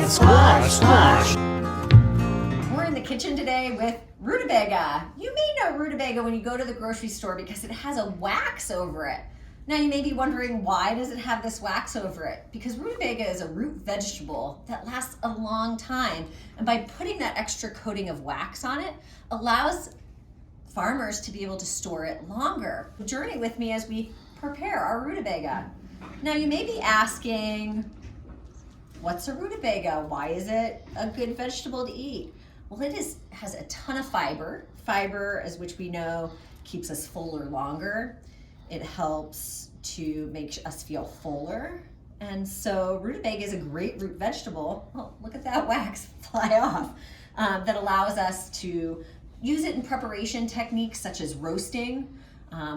then squash. We're in the kitchen today with rutabaga. You may know rutabaga when you go to the grocery store because it has a wax over it. Now you may be wondering, why does it have this wax over it? Because rutabaga is a root vegetable that lasts a long time. And by putting that extra coating of wax on it, allows farmers to be able to store it longer. Journey with me as we prepare our rutabaga. Now you may be asking, what's a rutabaga? Why is it a good vegetable to eat? Well, has a ton of fiber. Fiber, as which we know, keeps us fuller longer. It helps to make us feel fuller. And so rutabaga is a great root vegetable. Oh, look at that wax fly off. That allows us to use it in preparation techniques such as roasting,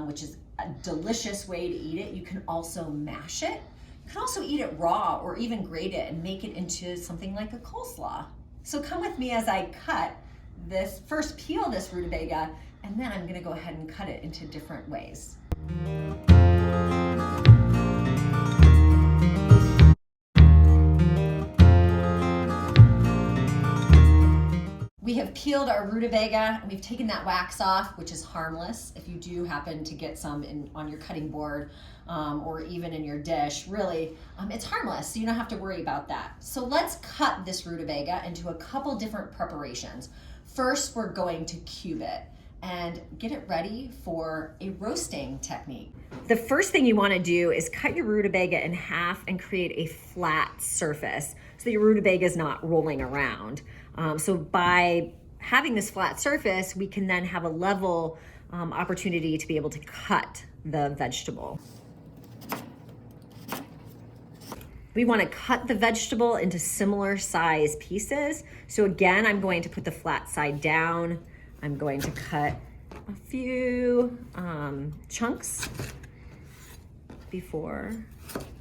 which is a delicious way to eat it. You can also mash it. You can also eat it raw or even grate it and make it into something like a coleslaw. So come with me as I first peel this rutabaga, and then I'm gonna go ahead and cut it into different ways. We have peeled our rutabaga and we've taken that wax off, which is harmless. If you do happen to get some on your cutting board or even in your dish, really, it's harmless, so you don't have to worry about that. So let's cut this rutabaga into a couple different preparations. First, we're going to cube it and get it ready for a roasting technique. The first thing you want to do is cut your rutabaga in half and create a flat surface so that your rutabaga is not rolling around. So by having this flat surface, we can then have a level opportunity to be able to cut the vegetable. We want to cut the vegetable into similar size pieces. So again, I'm going to put the flat side down. I'm going to cut a few chunks before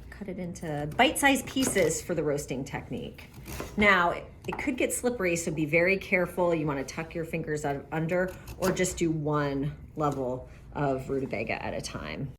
cut it into bite-sized pieces for the roasting technique. Now, it could get slippery, so be very careful. You want to tuck your fingers under or just do one level of rutabaga at a time.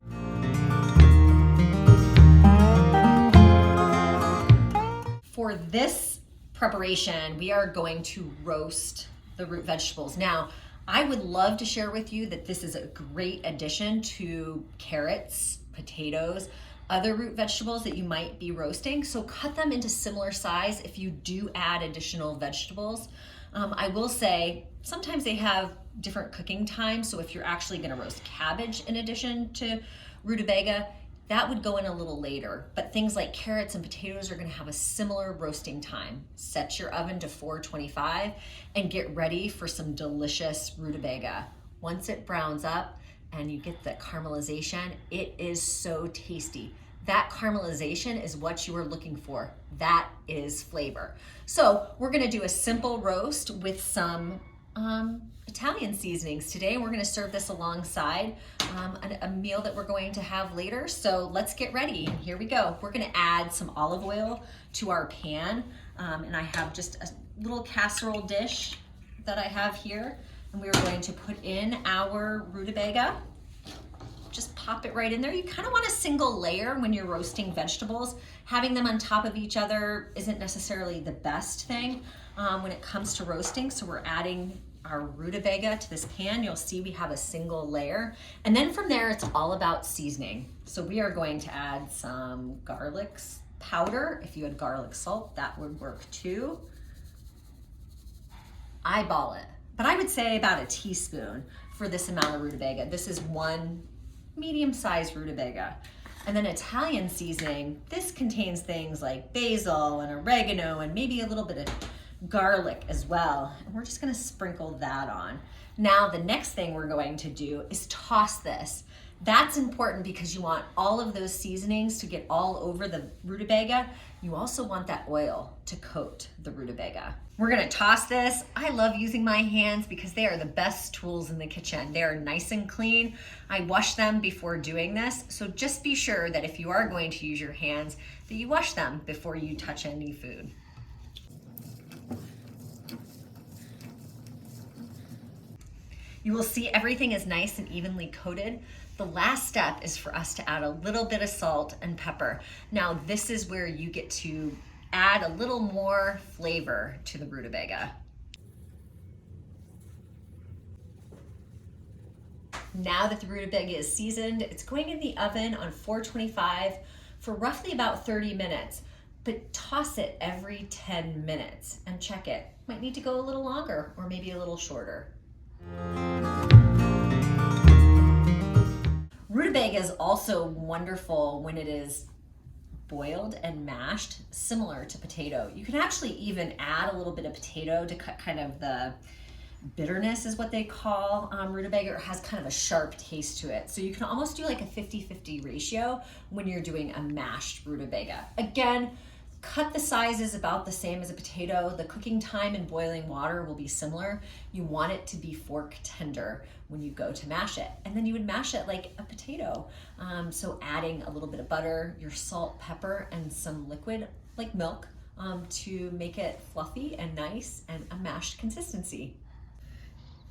For this preparation, we are going to roast the root vegetables. Now, I would love to share with you that this is a great addition to carrots, potatoes, other root vegetables that you might be roasting. So cut them into similar size if you do add additional vegetables. I will say, sometimes they have different cooking times. So if you're actually gonna roast cabbage in addition to rutabaga, that would go in a little later. But things like carrots and potatoes are gonna have a similar roasting time. Set your oven to 425 and get ready for some delicious rutabaga. Once it browns up and you get the caramelization, it is so tasty. That caramelization is what you are looking for. That is flavor. So we're gonna do a simple roast with some Italian seasonings today. We're gonna serve this alongside a meal that we're going to have later. So let's get ready, and here we go. We're gonna add some olive oil to our pan, and I have just a little casserole dish that I have here, and we're going to put in our rutabaga. Just pop it right in there. You kind of want a single layer when you're roasting vegetables. Having them on top of each other isn't necessarily the best thing when it comes to roasting. So we're adding our rutabaga to this pan. You'll see we have a single layer. And then from there, it's all about seasoning. So we are going to add some garlic powder. If you had garlic salt, that would work too. Eyeball it. But I would say about a teaspoon for this amount of rutabaga. This is one medium-sized rutabaga. And then Italian seasoning, this contains things like basil and oregano and maybe a little bit of garlic as well. And we're just gonna sprinkle that on. Now, the next thing we're going to do is toss this. That's important because you want all of those seasonings to get all over the rutabaga. You also want that oil to coat the rutabaga. We're gonna toss this. I love using my hands because they are the best tools in the kitchen. They are nice and clean. I wash them before doing this. So just be sure that if you are going to use your hands, that you wash them before you touch any food. You will see everything is nice and evenly coated. The last step is for us to add a little bit of salt and pepper. Now, this is where you get to add a little more flavor to the rutabaga. Now that the rutabaga is seasoned, it's going in the oven on 425 for roughly about 30 minutes, but toss it every 10 minutes and check it. Might need to go a little longer or maybe a little shorter. Rutabaga is also wonderful when it is boiled and mashed, similar to potato. You can actually even add a little bit of potato to cut kind of the bitterness is what they call rutabaga, or has kind of a sharp taste to it. So you can almost do like a 50-50 ratio when you're doing a mashed rutabaga. Again, cut the sizes about the same as a potato. The cooking time in boiling water will be similar. You want it to be fork tender when you go to mash it. And then you would mash it like a potato. So adding a little bit of butter, your salt, pepper, and some liquid like milk to make it fluffy and nice and a mashed consistency.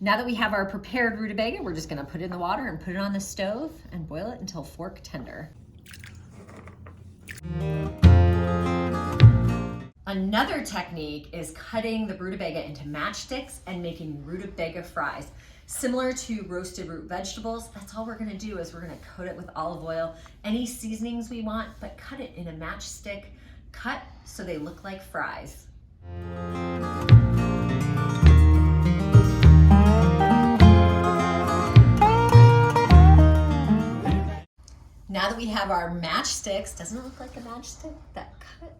Now that we have our prepared rutabaga, we're just gonna put it in the water and put it on the stove and boil it until fork tender. Another technique is cutting the rutabaga into matchsticks and making rutabaga fries. Similar to roasted root vegetables, that's all we're gonna do is we're gonna coat it with olive oil, any seasonings we want, but cut it in a matchstick cut so they look like fries. Now that we have our matchsticks, doesn't it look like a matchstick, that cut?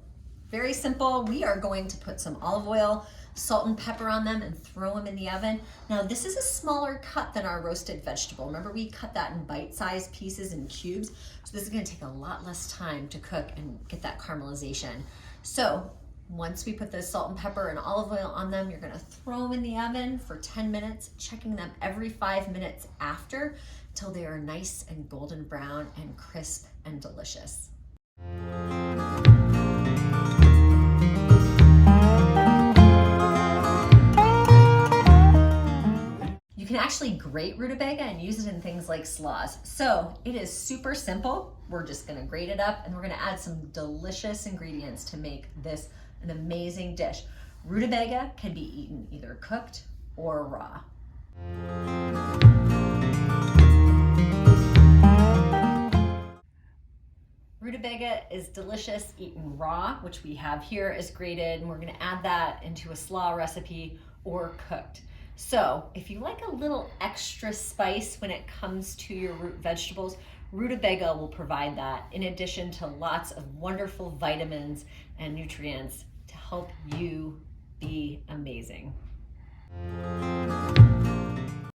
Very simple. We are going to put some olive oil, salt and pepper on them and throw them in the oven. Now this is a smaller cut than our roasted vegetable. Remember we cut that in bite-sized pieces and cubes. So this is gonna take a lot less time to cook and get that caramelization. So once we put the salt and pepper and olive oil on them, you're gonna throw them in the oven for 10 minutes, checking them every 5 minutes after until they are nice and golden brown and crisp and delicious. You can actually grate rutabaga and use it in things like slaws. So it is super simple. We're just gonna grate it up and we're gonna add some delicious ingredients to make this an amazing dish. Rutabaga can be eaten either cooked or raw. Rutabaga is delicious eaten raw, which we have here is grated, and we're gonna add that into a slaw recipe or cooked. So if you like a little extra spice when it comes to your root vegetables, rutabaga will provide that, in addition to lots of wonderful vitamins and nutrients to help you be amazing.